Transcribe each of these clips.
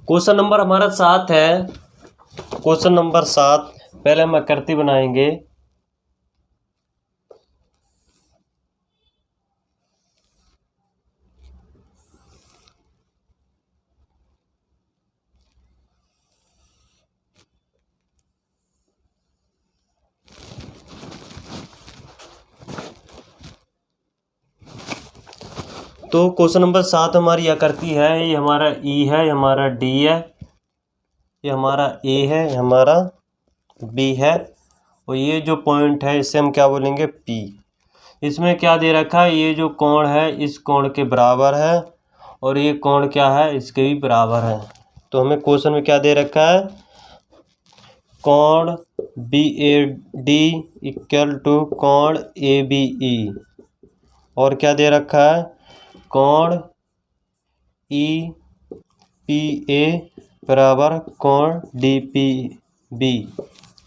Question number हमारा 7 है। Question number 7 पहले हम आकृति बनाएंगे। तो क्वेश्चन नंबर 7 हमारी आकृति है। ये हमारा ई है, ये हमारा डी है, ये हमारा ए है, ये हमारा बी है, और ये जो पॉइंट है इसे हम क्या बोलेंगे, पी। इसमें क्या दे रखा है, ये जो कोण है इस कोण के बराबर है, और ये कोण क्या है, इसके भी बराबर है। तो हमें क्वेश्चन में क्या दे रखा है, कोण B A D equal to कोण ए बी ई, और क्या दे रखा है, कोण ई पी ए बराबर कोण डी पी बी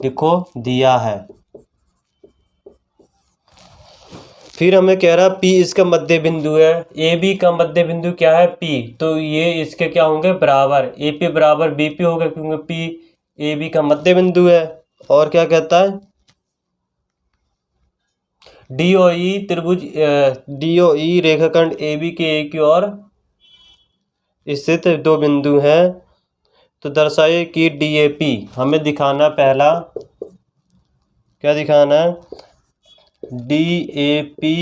लिखो दिया है। फिर हमें कह रहा है पी इसका मध्य बिंदु है, ए बी का मध्य बिंदु क्या है, पी। तो ये इसके क्या होंगे, बराबर। ए पी बराबर बी पी होगा, क्योंकि पी ए बी का मध्य बिंदु है। और क्या कहता है, डी ओ ई त्रिभुज डी ओ ई रेखाखंड ए बी के एक और स्थित दो बिंदु हैं, तो दर्शाइए कि डी ए पी हमें दिखाना, पहला क्या दिखाना है, डी ए पी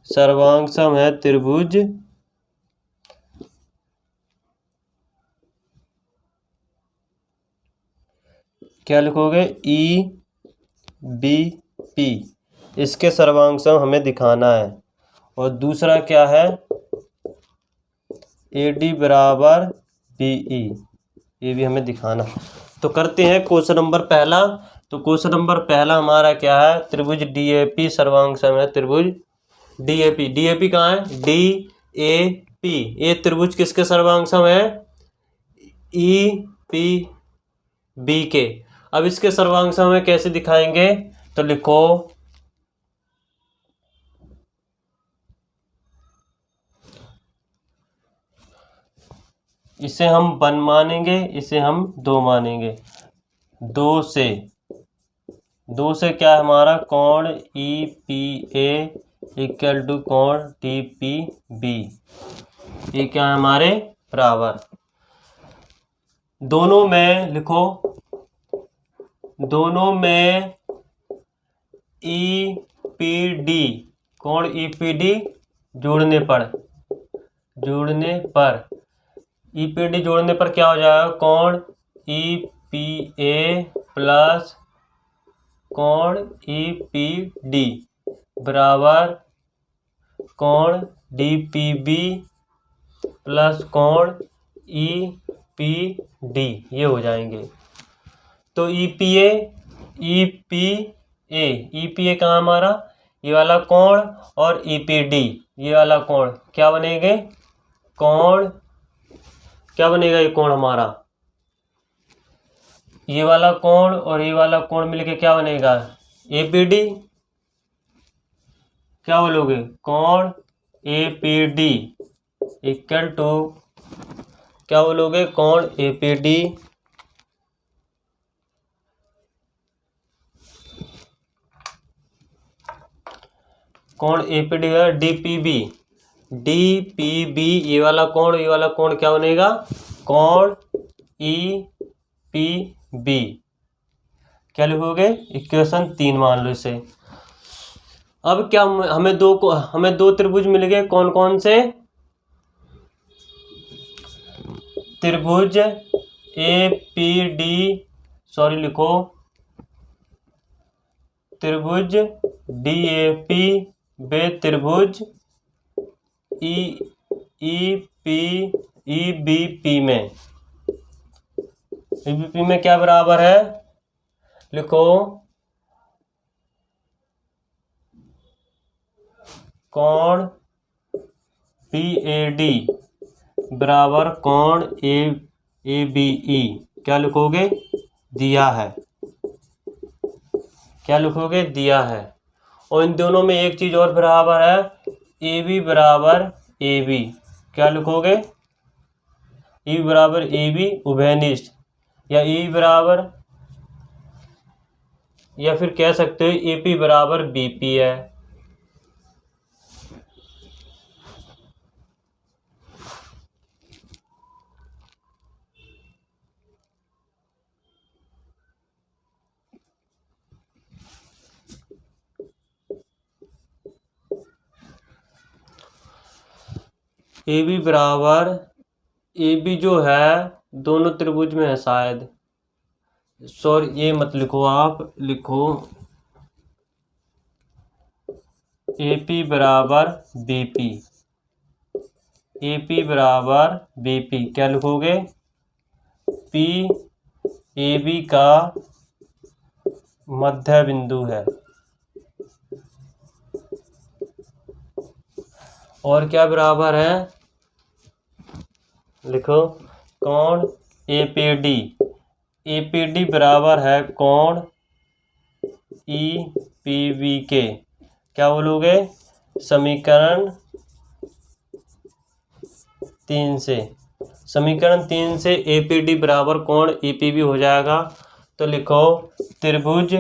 सर्वांग सम है त्रिभुज क्या लिखोगे, ई बी पी, इसके सर्वांग सम हमें दिखाना है। और दूसरा क्या है, ए डी बराबर बी ई, ये भी हमें दिखाना। तो करते हैं क्वेश्चन नंबर पहला। तो क्वेश्चन नंबर पहला हमारा क्या है, त्रिभुज डी ए पी सर्वांग सम है त्रिभुज D A P. D A P कहाँ है, डी ए पी, ये त्रिभुज किसके सर्वांग सम है, ई पी बी के। अब इसके सर्वांग सम हमें कैसे दिखाएंगे, तो लिखो इसे हम 1 मानेंगे, इसे हम 2 मानेंगे। 2 से क्या है हमारा, कोण E P A equal to कोण टी पी बी, ये क्या है हमारे बराबर। दोनों में लिखो, दोनों में ई पी डी, कोण ई पी डी जोड़ने पर ई पी डी जोड़ने पर क्या हो जाएगा, कोण ई पी ए प्लस कोण ई पी डी बराबर कोण डी पी बी प्लस कोण ई पी डी, ये हो जाएंगे। तो ई पी ए कहाँ हमारा, ये वाला कोण, और ई पी डी ये वाला कोण क्या बनेंगे, कोण क्या बनेगा, ये कोण हमारा, ये वाला कोण और ये वाला कोण मिलके क्या बनेगा, ए पी डी। क्या बोलोगे, कोण A P D equal to क्या बोलोगे, कोण ए पी डी कोण ए पी डी है D P B. D P B ये वाला कोण क्या बनेगा, कोण ई पी बी। क्या लिखोगे, इक्वेशन 3 मान लो इसे। अब क्या हमें दो त्रिभुज मिल गए, कौन कौन से, त्रिभुज ए पी डी, सॉरी लिखो त्रिभुज डी ए पी बे त्रिभुज ई बी पी में, ई बी पी में क्या बराबर है, लिखो कोण पी ए डी बराबर कोण ए बी ई। क्या लिखोगे, दिया है। क्या लिखोगे, दिया है। और इन दोनों में एक चीज और बराबर है, ए बी बराबर ए बी। क्या लिखोगे, ई बराबर ए बी उभयनिष्ठ, या ई बराबर, या फिर कह सकते हो ए पी बराबर बी पी है। ए बी बराबर, ए बी जो है दोनों त्रिभुज में है शायद, सॉरी ये मत लिखो, आप लिखो ए पी बराबर बी पी, ए पी बराबर बी पी, क्या लिखोगे, पी ए बी का मध्य बिंदु है। और क्या बराबर है, लिखो कोण A P D, A P D बराबर है कोण ई पी वी के, क्या बोलोगे, समीकरण 3 से, समीकरण 3 से ए पी डी बराबर कोण ई पी वी हो जाएगा। तो लिखो त्रिभुज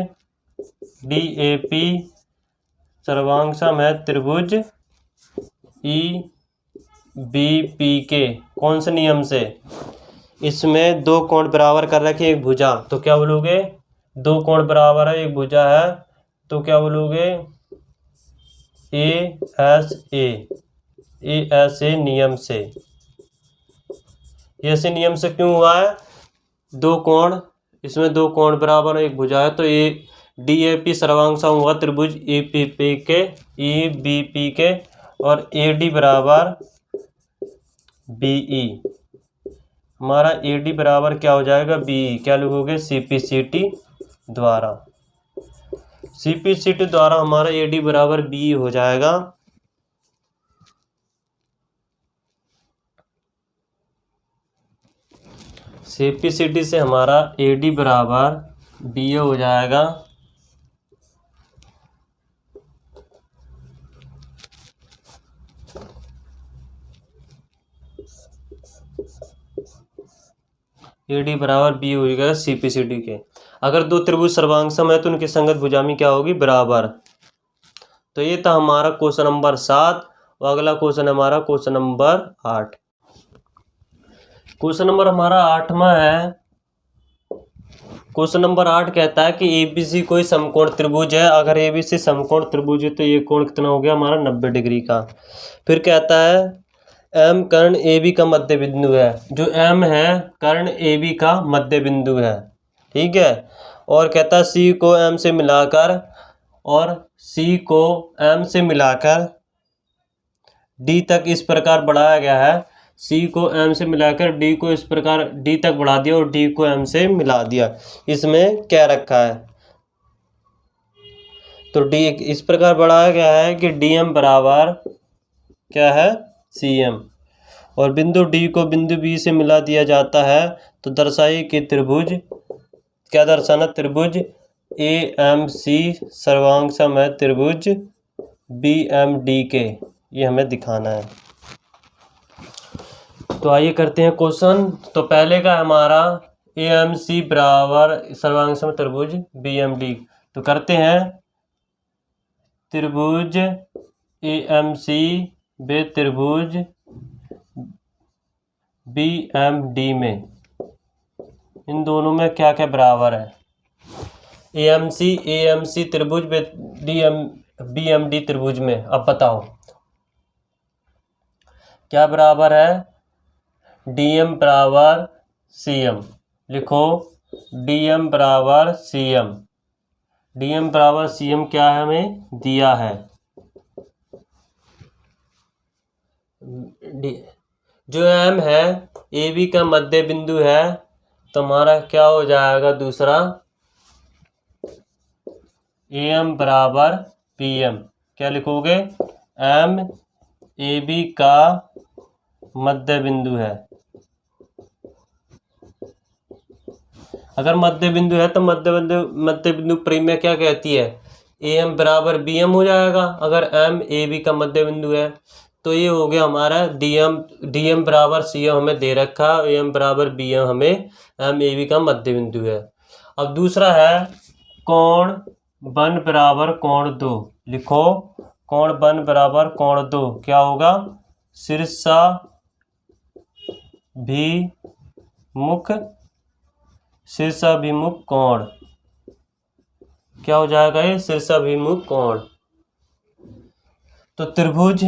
डी ए पी सर्वांगसम है त्रिभुज ई बी पी के, कौन से नियम से, इसमें दो कोण बराबर कर रखे एक भुजा, तो क्या बोलोगे, दो कोण बराबर है एक भुजा है, तो क्या बोलोगे, ए एस ए नियम से। ऐसे नियम से क्यों हुआ है, दो कोण, इसमें दो कोण बराबर एक भुजा है, तो ए डी ए पी सर्वांगसम हुआ त्रिभुज ई पी पी के, ई बी पी के, और ए डी बराबर बी ई, हमारा ए डी बराबर क्या हो जाएगा, बी ई, क्या लिखोगे, सी पी सी टी द्वारा, सी पी सी टी द्वारा हमारा ए डी बराबर बी ई हो जाएगा। सी पी सी टी से हमारा ए डी बराबर बी ए हो जाएगा। ए डी बराबर बी हो जाएगा सी पी सी डी के। अगर दो त्रिभुज सर्वांगसम है तो उनकी संगत भुजामी क्या होगी, बराबर। तो ये था हमारा क्वेश्चन नंबर 7, और अगला क्वेश्चन हमारा क्वेश्चन नंबर 8। क्वेश्चन नंबर हमारा 8वां है। क्वेश्चन नंबर 8 कहता है कि एबीसी कोई समकोण त्रिभुज है। अगर एबीसी समकोण त्रिभुज है तो ये कोण कितना हो गया हमारा 90 डिग्री का। फिर कहता है एम कर्ण ए बी का मध्य बिंदु है। जो एम है कर्ण ए बी का मध्य बिंदु है, ठीक है। और कहता है सी को एम से मिलाकर, और सी को एम से मिलाकर डी तक इस प्रकार बढ़ाया गया है। सी को एम से मिलाकर डी को इस प्रकार डी तक बढ़ा दिया और डी को एम से मिला दिया। इसमें क्या रखा है, तो डी इस प्रकार बढ़ाया गया है कि डी एम बराबर क्या है, सी एम, और बिंदु डी को बिंदु बी से मिला दिया जाता है। तो दर्शाइए कि त्रिभुज, क्या दर्शाना, त्रिभुज ए एम सी सर्वांगसम है त्रिभुज बी एम डी के, ये हमें दिखाना है। तो आइए करते हैं क्वेश्चन। तो पहले का हमारा ए एम सी बराबर सर्वांगसम त्रिभुज बी एम डी। तो करते हैं त्रिभुज ए एम सी बे त्रिभुज बी एम डी में, इन दोनों में क्या क्या बराबर है। ए एम सी त्रिभुज बे बी एम डी त्रिभुज में, अब बताओ क्या बराबर है, डी एम बराबर सी एम। लिखो डी एम बराबर सी एम, डी एम बराबर सी एम क्या है हमें दिया है। जो एम है ए बी का मध्य बिंदु है, तो हमारा क्या हो जाएगा दूसरा, ए एम बराबर पी एम। क्या लिखोगे, एम ए बी का मध्य बिंदु है। अगर मध्य बिंदु है तो मध्य बिंदु परिमेय क्या कहती है, ए एम बराबर बी एम हो जाएगा। अगर एम ए बी का मध्य बिंदु है तो ये हो गया हमारा डी एम बराबर सी एम हमें दे रखा है, एम बराबर बी एम हमें एम ए बी का मध्य बिंदु है। अब दूसरा है कोण वन बराबर कोण दो। लिखो कोण वन बराबर कोण दो क्या होगा, शीर्षा शीर्षाभिमुख कोण क्या हो जाएगा, ये शीर्षाभिमुख कोण। तो त्रिभुज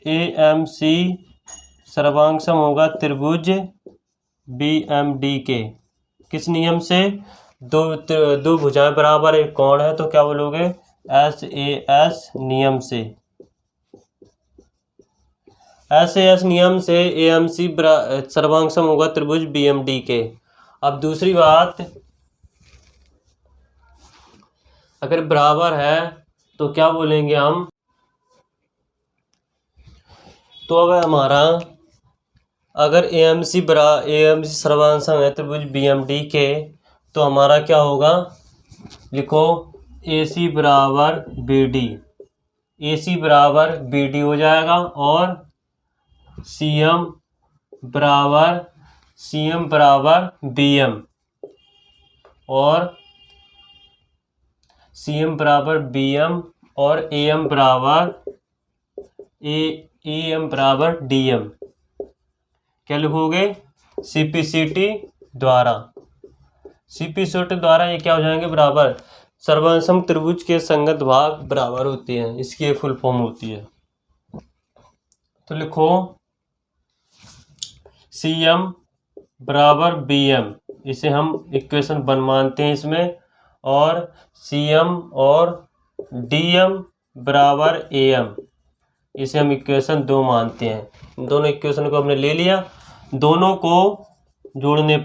ए एम सी सर्वांग सम होगा त्रिभुज बी एम डी के किस नियम से, दो भुजाएं बराबर एक कोण है तो क्या बोलोगे, एस ए एस नियम से। एस ए एस नियम से ए एम सी सर्वांग सम होगा त्रिभुज बी एम डी के। अब दूसरी बात, अगर बराबर है तो क्या बोलेंगे हम, तो अब हमारा अगर ए एम सी सर्वांग सम है त्रिभुज बी एम डी के तो हमारा क्या होगा, लिखो ए सी बराबर बी डी, ए सी बराबर बी डी हो जाएगा और सी एम बराबर बी एम और सी एम बराबर बी एम और ए एम बराबर डी एम। क्या लिखोगे, सीपीसीटी द्वारा ये क्या हो जाएंगे, बराबर सर्वांग सम त्रिभुज के संगत भाग बराबर होते हैं, इसकी एक फुल फॉर्म होती है। तो लिखो सी एम बराबर बी एम, इसे हम इक्वेशन 1 मानते हैं इसमें, और सी एम और डी एम बराबर ए एम, इसे हम इक्वेशन 2 मानते हैं। दोनों इक्वेशन को हमने ले लिया। दोनों को जोड़ने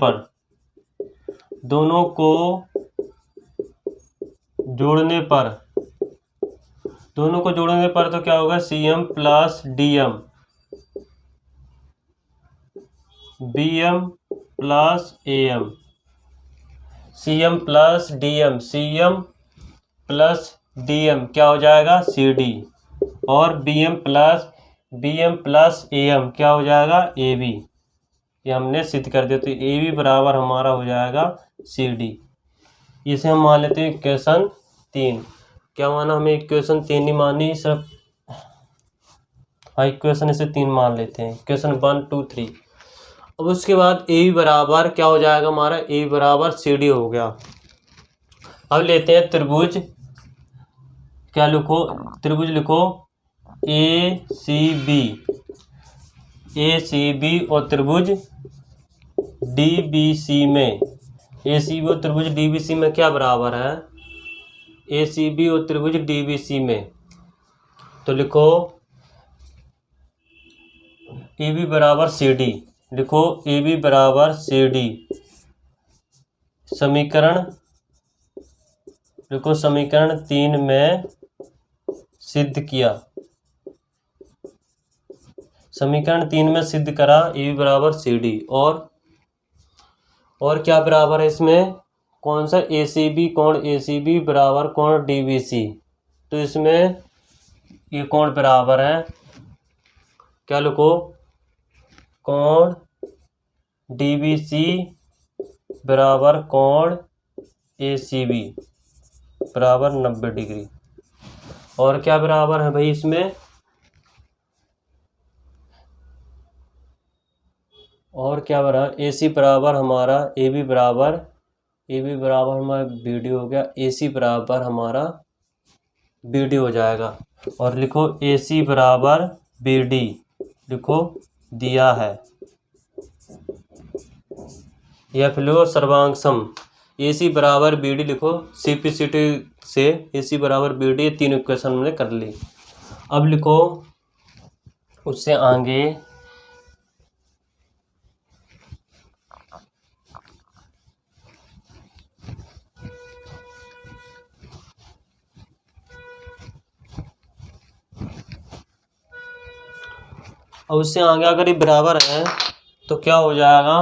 पर तो क्या होगा, C M plus D M B M plus A M, C M plus D M क्या हो जाएगा, सी डी, और B M plus A M क्या हो जाएगा, ए बी। ये हमने सिद्ध कर दिया, तो ए बी बराबर हमारा हो जाएगा सी डी। इसे हम मान लेते हैं इक्वेशन 3। क्या माना हमें, इक्वेशन 3 नहीं मानी सिर्फ, हाँ इक्वेशन इसे 3 मान लेते हैं, इक्वेशन 1 2 3। अब उसके बाद ए बी बराबर क्या हो जाएगा हमारा, ए बी बराबर सी डी हो गया। अब लेते हैं त्रिभुज, क्या लिखो, त्रिभुज लिखो ए सी बी और त्रिभुज डी बी सी में, ए सी बी और त्रिभुज डी बी सी में क्या बराबर है, ए सी बी और त्रिभुज डी बी सी में। तो लिखो ए बी बराबर सी डी, लिखो ए बी बराबर सी डी, समीकरण 3 में सिद्ध किया, समीकरण 3 में सिद्ध करा ए बी बराबर सी डी। और क्या बराबर है इसमें, कौन सा, ए सी बी, कोण ए सी बी बराबर कोण डी बी सी। तो इसमें ये कोण बराबर है, क्या लिखो, कोण डी बी सी बराबर कोण ए सी बी बराबर 90 डिग्री। और क्या बराबर है भाई इसमें, और क्या बराबर, ए सी बराबर हमारा ए बी बराबर हमारा बी डी हो गया, ए सी बराबर हमारा बी डी हो जाएगा। और लिखो ए सी बराबर बी डी, लिखो दिया है, या फिर लिखो सर्वांग सम ए सी बराबर बी डी, लिखो सीपीसीटी से ए सी बराबर बी डी, 3 इक्वेशन हमने कर ली। अब लिखो उससे आगे और उससे आगे अगर ये बराबर है तो क्या हो जाएगा,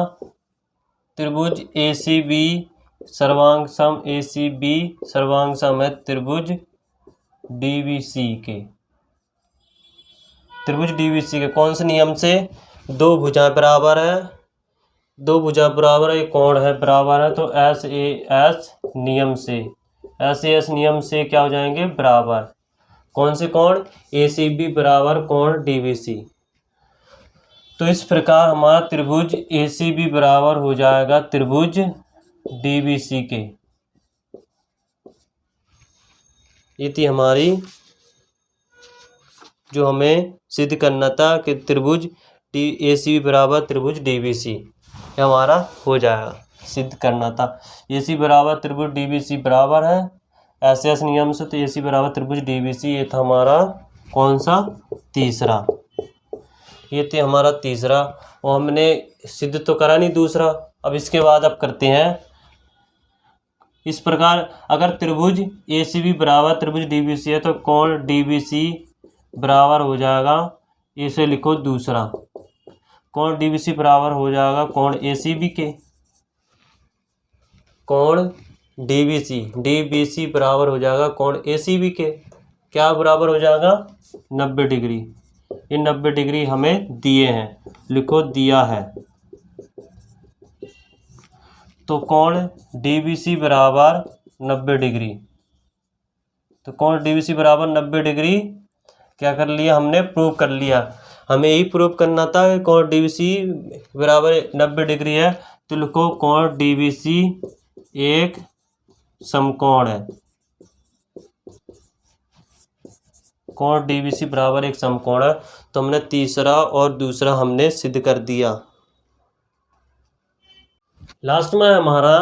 त्रिभुज ए सी बी सर्वांग सम है त्रिभुज डी बी सी के। त्रिभुज डीबीसी के कौन से नियम से? दो भुजाएं बराबर है, दो भुजा बराबर है, कोण है बराबर है, तो एस ए एस नियम से, एस ए एस नियम से क्या हो जाएंगे? बराबर। कौन से कोण? ए सी बी बराबर कोण डी बी सी। तो इस प्रकार हमारा त्रिभुज ए सी बी बराबर हो जाएगा त्रिभुज डी बी सी के। ये थी हमारी जो हमें सिद्ध करना था कि त्रिभुज ए सी बी बराबर त्रिभुज डी बी सी, ये हमारा हो जाएगा, सिद्ध करना था। ए सी बराबर त्रिभुज डी बी सी बराबर है एस एस नियम से, तो ए सी बराबर त्रिभुज डी बी सी। ये था हमारा कौन सा? तीसरा। ये थे हमारा तीसरा, और हमने सिद्ध तो करा नहीं दूसरा। अब इसके बाद अब करते हैं इस प्रकार, अगर त्रिभुज ए सी बी बराबर त्रिभुज डी बी सी है तो कोण डी बी सी बराबर हो जाएगा, इसे लिखो दूसरा, कोण डी बी सी बराबर हो जाएगा कोण ए सी बी के। कोण डी बी सी बराबर हो जाएगा कोण ए सी बी के। क्या बराबर हो जाएगा? 90 डिग्री। ये 90 डिग्री हमें दिए हैं, लिखो दिया है। तो कोण डी बी सी बराबर 90 डिग्री, तो कोण डी बी सी बराबर 90 डिग्री क्या कर लिया हमने? प्रूव कर लिया। हमें यही प्रूव करना था कि कोण डी बी सी बराबर 90 डिग्री है, तो लिखो कोण डी बी सी एक समकोण है। कोण डी बी सी बराबर एक समकोण है। तो हमने तीसरा और दूसरा हमने सिद्ध कर दिया। लास्ट में हमारा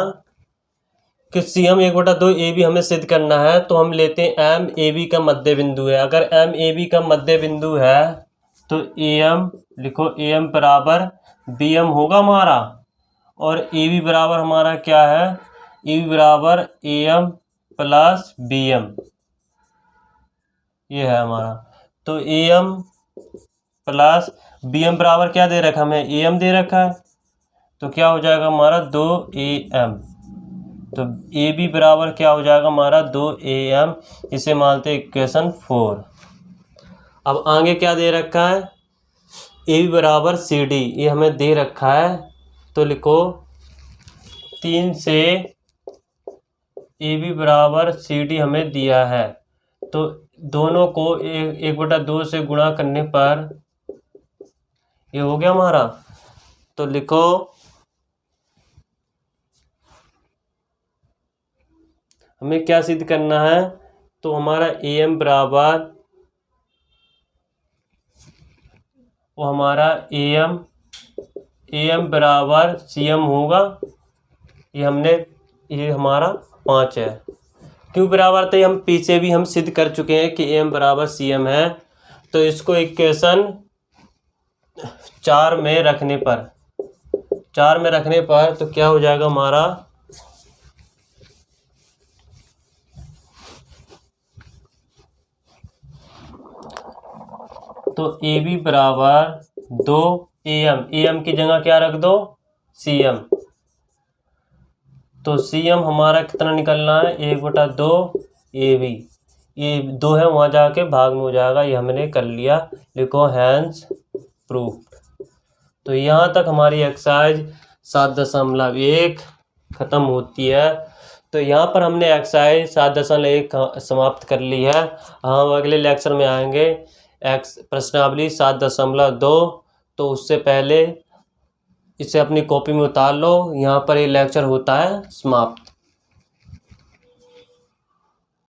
कि सी एम 1/2 ए बी हमें सिद्ध करना है, तो हम लेते हैं एम ए बी का मध्य बिंदु है। अगर एम ए बी का मध्य बिंदु है तो ए एम लिखो, ए एम बराबर बी एम होगा हमारा, और ए बी बराबर हमारा क्या है? ए बी बराबर A M plus B M, ये है हमारा। तो A M plus B M बराबर क्या दे रखा हमें? ए एम दे रखा है, तो क्या हो जाएगा हमारा 2 ए एम। तो ए बी बराबर क्या हो जाएगा हमारा? 2 ए एम। इसे मानते हैं इक्वेशन 4। अब आगे क्या दे रखा है? ए बी बराबर सी डी, ये हमें दे रखा है, तो लिखो 3 से ए बी बराबर सी डी हमें दिया है, तो दोनों को 1/2 से गुणा करने पर ये हो गया हमारा। तो लिखो हमें क्या सिद्ध करना है? तो हमारा ए एम बराबर वो हमारा ए एम बराबर सी एम होगा। ये हमारा 5 है। क्यों बराबर? तो हम पीछे भी हम सिद्ध कर चुके हैं कि ए एम बराबर सी एम है। तो इसको इक्वेशन 4 में रखने पर तो क्या हो जाएगा हमारा? तो ए बी बराबर 2 ए एम की जगह क्या रख दो? C M. तो सी एम हमारा कितना निकलना है? 1/2 ए बी। ये 2 है, वहाँ जाके भाग में हो जाएगा, ये हमने कर लिया। लिखो हैंस प्रूफ। तो यहाँ तक हमारी एक्सरसाइज 7.1 ख़त्म होती है। तो यहाँ पर हमने एक्सरसाइज 7.1 समाप्त कर ली है। हम अगले लेक्चर में आएंगे प्रश्नावली 7.2। तो उससे पहले इसे अपनी कॉपी में उतार लो। यहाँ पर ये लेक्चर होता है समाप्त।